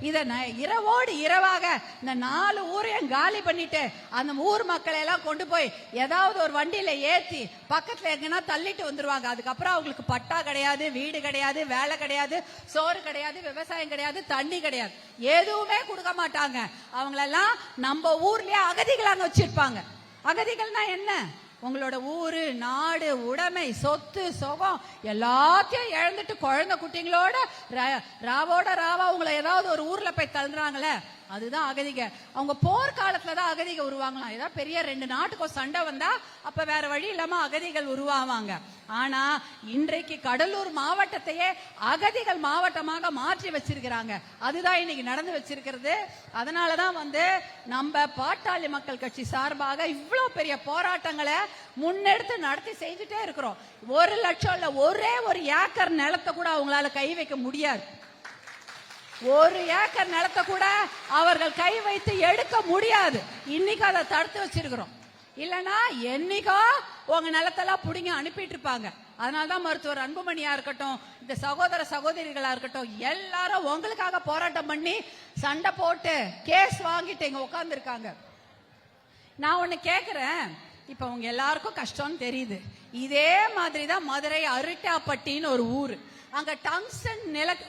இத இரவோடு இரவாக இந்த 4 ஊரையும் காலி பண்ணிட்டு அந்த ஊர் மக்களை எல்லாம் கொண்டு போய் ஏதாவது ஒரு வண்டியில ஏத்தி பக்கத்துல எங்கன்னா தள்ளிட்டு வந்துருவாங்க. அதுக்கப்புறம் அவங்களுக்கு பட்டா கிடையாது, வீடு கிடையாது, வேலை கிடையாது, சோறு கிடையாது, விவசாயம் கிடையாது, தண்ணி கிடையாது, எதுவுமே கொடுக்க மாட்டாங்க. அவங்களெல்லாம் நம்ம ஊர்லயே அகதிகளாக வச்சிருப்பாங்க. அகதிகள்னா என்ன? உங்களோட ஊரு, நாடு, உடைமை, சொத்து, சுகம் எல்லாத்தையும் இழந்துட்டு குழந்தை குட்டிங்களோட ராவோட ராவா உங்களை ஏதாவது ஒரு ஊர்ல போய் தள்ளுறாங்களே, அதுதான் அகதிக. அவங்க போர்க்காலத்துலதான் அகதிக உருவாங்களாம். ஏதாவது பெரிய 2 நாட்டுக்கும் சண்டை வந்தா அப்ப வேற வழி இல்லாம அகதிகள் உருவாவாங்க. ஆனா இன்றைக்கு கடலூர் மாவட்டத்தையே அகதிகள் மாவட்டமாக மாற்றி வச்சிருக்கிறாங்க. அதுதான் இன்னைக்கு நடந்து வச்சிருக்கிறது. அதனாலதான் நம்ம பாட்டாளி மக்கள் கட்சி சார்பாக இவ்வளவு பெரிய போராட்டங்களை முன்னெடுத்து நடத்தி செஞ்சுட்டே இருக்கிறோம். 1 லட்சம் இல்ல, ஒரே ஒரு ஏக்கர் நிலத்தை கூட அவங்களால கை வைக்க முடியாது. 1 ஏக்கர் நிலத்தை கூட அவர்கள் கை வைத்து எடுக்க முடியாது. இன்னைக்கு அதை தடுத்து வச்சிருக்கிறோம். இல்லனா என்னைக்கோ உங்க நிலத்தெல்லாம் புடிங்க அனுப்பிட்டு இருப்பாங்க. அதனாலதான் மருத்துவர் அன்புமணியா இருக்கட்டும், இந்த சகோதர சகோதரிகளா இருக்கட்டும், எல்லாரும் உங்களுக்காக போராட்டம் பண்ணி சண்டை போட்டு கேஸ் வாங்கிட்டு இங்க உட்கார்ந்து இருக்காங்க. நான் ஒண்ணு கேக்குறேன், இப்ப உங்க எல்லாருக்கும் கஷ்டம்னு தெரியுது. இதே மாதிரிதான் மதுரை அரிட்டாப்பட்டின்னு ஒரு ஊரு. அங்க டங்ஸ்டன்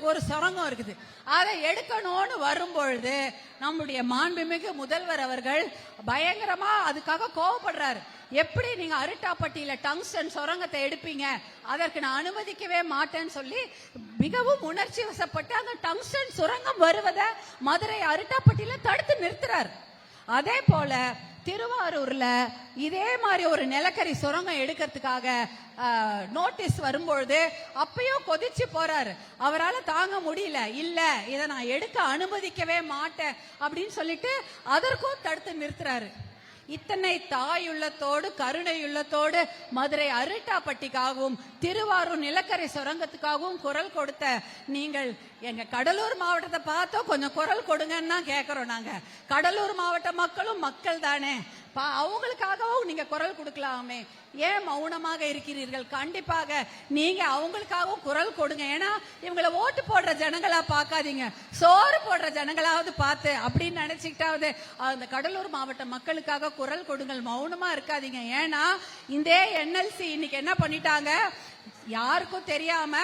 ஒரு சுரங்கம் இருக்குது. அதை எடுக்கணும்னு வரும்பொழுது நம்முடைய மாண்புமிகு முதல்வர் அவர்கள் பயங்கரமா அதுக்காக கோவப்படுறாரு. எப்படி நீங்க அரிட்டாப்பட்டியில டங்ஸ்டன் சுரங்கத்தை எடுப்பீங்க, அதற்கு நான் அனுமதிக்கவே மாட்டேன்னு சொல்லி மிகவும் உணர்ச்சி வசப்பட்டு அந்த டங்ஸ்டன் சுரங்கம் வருவதை மதுரை அரிட்டாப்பட்டியில தடுத்து நிறுத்துறாரு. அதே போல திருவாரூர்ல இதே மாதிரி ஒரு நிலக்கரி சுரங்கம் எடுக்கிறதுக்காக நோட்டீஸ் வரும்பொழுது அப்பயும் கொதிச்சு போறாரு. அவரால் தாங்க முடியல, இல்ல இதை நான் எடுக்க அனுமதிக்கவே மாட்டேன் அப்படின்னு சொல்லிட்டு அதற்கும் தடுத்து நிறுத்துறாரு. இத்தனை தாயுள்ளத்தோடு கருணையுள்ளத்தோடு மதுரை அரிட்டாப்பட்டிக்காகவும் திருவாரூர் நிலக்கரி சுரங்கத்துக்காகவும் குரல் கொடுத்த நீங்கள் எங்க கடலூர் மாவட்டத்தை பார்த்தோம் கொஞ்சம் குரல் கொடுங்கன்னு தான் கேட்கிறோம். நாங்க கடலூர் மாவட்ட மக்களும் மக்கள் தானே, அவங்களுக்காகவும் நீங்க குரல் கொடுக்கலாமே, ஏன் மௌனமாக இருக்கிறீர்கள்? கண்டிப்பாக நீங்க அவங்களுக்காகவும் குரல் கொடுங்க. ஏன்னா இவங்களை ஓட்டு போடுற ஜனங்களா பார்க்காதீங்க, சோறு போடுற ஜனங்களாவது பார்த்து அப்படின்னு நினைச்சுக்கிட்டாவது அந்த கடலூர் மாவட்ட மக்களுக்காக குரல் கொடுங்கள், மௌனமா இருக்காதீங்க. ஏன்னா இந்த NLC இன்னைக்கு என்ன பண்ணிட்டாங்க, யாருக்கும் தெரியாம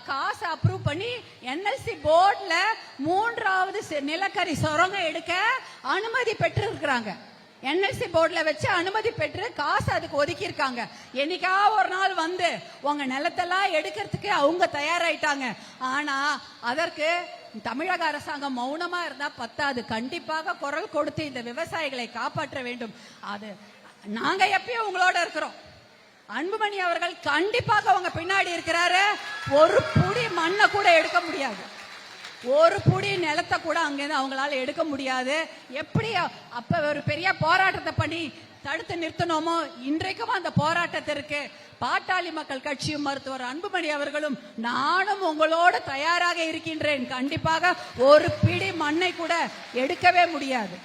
காசு அப்ரூவ் பண்ணி NLC போர்ட்ல 3வது நிலக்கரி சுரங்கம் எடுக்க அனுமதி பெற்று இருக்கிறாங்க. NLC போர்ட்ல வச்சு அனுமதி பெற்று காசு அதுக்கு ஒதுக்கி இருக்காங்க. என்னைக்கா ஒரு நாள் உங்க நிலத்தெல்லாம் எடுக்கிறதுக்கு அவங்க தயாராயிட்டாங்க. ஆனா அதற்கு தமிழக அரசாங்கம் மௌனமா இருந்தா பத்தாது, கண்டிப்பாக குரல் கொடுத்து இந்த விவசாயிகளை காப்பாற்ற வேண்டும். அது நாங்க எப்பயும் உங்களோட இருக்கிறோம். அன்புமணி அவர்கள் கண்டிப்பாக உங்க பின்னாடி இருக்கிறாரு. ஒரு புடி மண்ணை கூட எடுக்க முடியாது, ஒரு புடி நிலத்தை கூட அங்கிருந்து அவங்களால எடுக்க முடியாது. எப்படி அப்ப ஒரு பெரிய போராட்டத்தை பண்ணி தடுத்து நிறுத்தணுமோ இன்றைக்கும் அந்த போராட்டத்திற்கு பாட்டாளி மக்கள் கட்சியும் மருத்துவர் அன்புமணி அவர்களும் நானும் உங்களோட தயாராக இருக்கின்றேன். கண்டிப்பாக ஒரு பிடி மண்ணை கூட எடுக்கவே முடியாது.